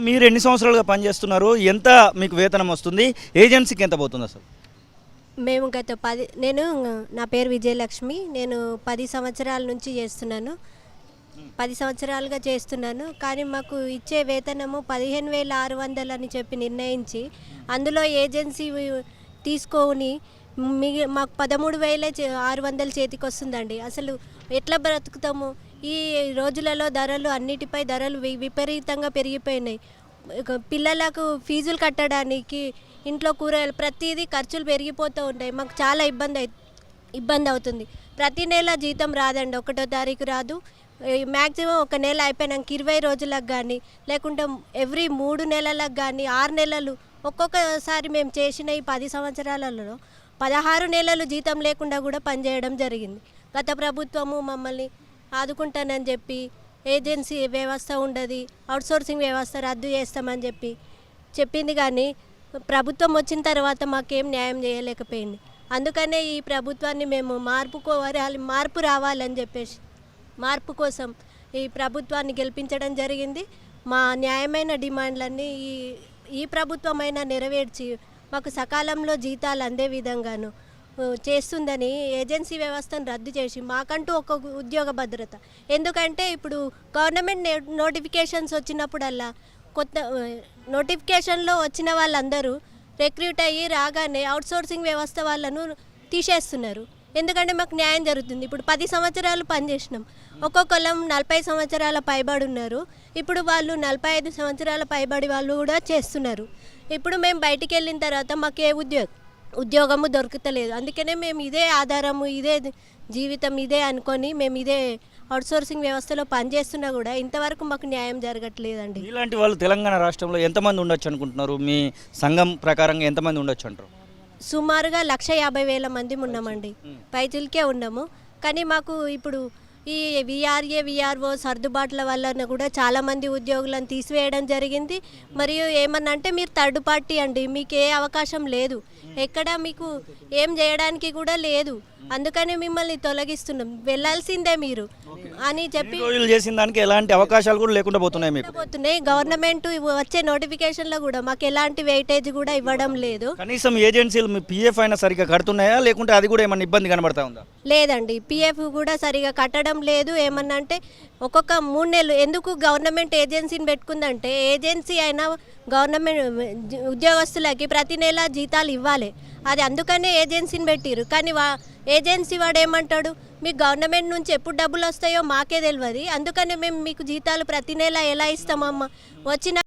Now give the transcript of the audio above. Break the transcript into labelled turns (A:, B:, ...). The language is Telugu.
A: మీరు ఎన్ని సంవత్సరాలుగా పనిచేస్తున్నారు? ఎంత మీకు వేతనం వస్తుంది? ఏజెన్సీకి ఎంత పోతుంది అసలు?
B: మేము నేను నా పేరు విజయలక్ష్మి. నేను 10 సంవత్సరాల నుంచి చేస్తున్నాను. 10 సంవత్సరాలుగా చేస్తున్నాను. కానీ మాకు ఇచ్చే వేతనము 15,600 అని చెప్పి నిర్ణయించి అందులో ఏజెన్సీ తీసుకొని మాకు 13,600 చేతికి వస్తుందండి. అసలు ఎట్లా బ్రతుకుతాము? ఈ రోజులలో అన్నిటిపై ధరలు విపరీతంగా పెరిగిపోయినాయి. పిల్లలకు ఫీజులు కట్టడానికి, ఇంట్లో కూరగాయలు ప్రతిదీ ఖర్చులు పెరిగిపోతూ ఉంటాయి. మాకు చాలా ఇబ్బంది అవుతుంది. ప్రతి నెల జీతం రాదండి, 1వ తారీఖు రాదు. మ్యాక్సిమం ఒక నెల అయిపోయినాక 20 రోజులకు కానీ, లేకుంటే ఎవ్రీ 3 నెలలకు కానీ, 6 నెలలు, ఒక్కొక్కసారి మేము చేసిన ఈ 10 సంవత్సరాలలో 16 నెలలు జీతం లేకుండా కూడా పనిచేయడం జరిగింది. గత ప్రభుత్వము మమ్మల్ని ఆదుకుంటానని చెప్పి ఏజెన్సీ వ్యవస్థ ఉండదు, అవుట్సోర్సింగ్ వ్యవస్థ రద్దు చేస్తామని చెప్పింది. కానీ ప్రభుత్వం వచ్చిన తర్వాత మాకేం న్యాయం చేయలేకపోయింది. అందుకనే ఈ ప్రభుత్వాన్ని మేము మార్పు రావాలని చెప్పేసి మార్పు కోసం ఈ ప్రభుత్వాన్ని గెలిపించడం జరిగింది. మా న్యాయమైన డిమాండ్లన్నీ ఈ ప్రభుత్వమైనా నెరవేర్చి మాకు సకాలంలో జీతాలు అందే విధంగాను చేస్తుందని ఏజెన్సీ వ్యవస్థను రద్దు చేసి మాకంటూ ఒక ఉద్యోగ భద్రత. ఎందుకంటే ఇప్పుడు గవర్నమెంట్ నోటిఫికేషన్స్ వచ్చినప్పుడల్లా కొత్త నోటిఫికేషన్లో వచ్చిన వాళ్ళందరూ రిక్రూట్ అయ్యి రాగానే అవుట్సోర్సింగ్ వ్యవస్థ వాళ్ళను తీసేస్తున్నారు. ఎందుకంటే మాకు న్యాయం జరుగుతుంది. ఇప్పుడు 10 సంవత్సరాలు పనిచేసినాం, ఒక్కొక్కళ్ళం 40 సంవత్సరాల పైబడి ఉన్నారు. ఇప్పుడు వాళ్ళు 45 సంవత్సరాల పైబడి వాళ్ళు కూడా చేస్తున్నారు. ఇప్పుడు మేము బయటికి వెళ్ళిన తర్వాత మాకు ఏ ఉద్యోగము దొరుకుతలేదు. అందుకనే మేము ఇదే ఆధారము, ఇదే జీవితం, ఇదే అనుకొని మేము ఇదే అవుట్సోర్సింగ్ వ్యవస్థలో పనిచేస్తున్నా కూడా ఇంతవరకు మాకు న్యాయం జరగట్లేదండి.
A: ఇలాంటి వాళ్ళు తెలంగాణ రాష్ట్రంలో ఎంతమంది ఉండొచ్చు అనుకుంటున్నారు? మీ సంఘం ప్రకారంగా ఎంతమంది ఉండొచ్చు అంటారు?
B: సుమారుగా 1,50,000 మంది ఉన్నామండి, పైతులకే ఉన్నాము. కానీ మాకు ఇప్పుడు ఈ విఆర్ఓ సర్దుబాట్ల వలన కూడా చాలామంది ఉద్యోగులను తీసివేయడం జరిగింది. మరియు ఏమన్నా అంటే మీరు థర్డ్ పార్టీ అండి, మీకు ఏ అవకాశం లేదు, ఎక్కడ మీకు ఏం చేయడానికి కూడా లేదు, అందుకని మిమ్మల్ని తొలగిస్తున్నాం, వెళ్ళాల్సిందే మీరు అని చెప్పి
A: చేసిన దానికి ఎలాంటి అవకాశాలు కూడా లేకుండా పోతున్నాయి.
B: గవర్నమెంట్ వచ్చే నోటిఫికేషన్లో కూడా మాకు ఎలాంటి వెయిటేజ్ కూడా ఇవ్వడం లేదు.
A: కనీసం ఏజెన్సీలు మీ పిఎఫ్ అయినా సరిగ్గా కడుతున్నాయా, లేకుంటే అది కూడా ఏమన్నా ఇబ్బంది కనబడతా ఉందా?
B: లేదండి, పిఎఫ్ కూడా సరిగా కట్టడం లేదు. ఏమన్నా అంటే ఒక్కొక్క 3 నెలలు ఎందుకు గవర్నమెంట్ ఏజెన్సీని పెట్టుకుందంటే, ఏజెన్సీ అయినా గవర్నమెంట్ ఉద్యోగస్తులకి ప్రతి నెల జీతాలు ఇవ్వాలి, అది అందుకనే ఏజెన్సీని పెట్టిరు. కానీ ఏజెన్సీ వాడు ఏమంటాడు, మీకు గవర్నమెంట్ నుంచి ఎప్పుడు డబ్బులు వస్తాయో మాకే తెలియదు, అందుకనే మేము మీకు జీతాలు ప్రతి నెల ఎలా ఇస్తామమ్మా, వచ్చిన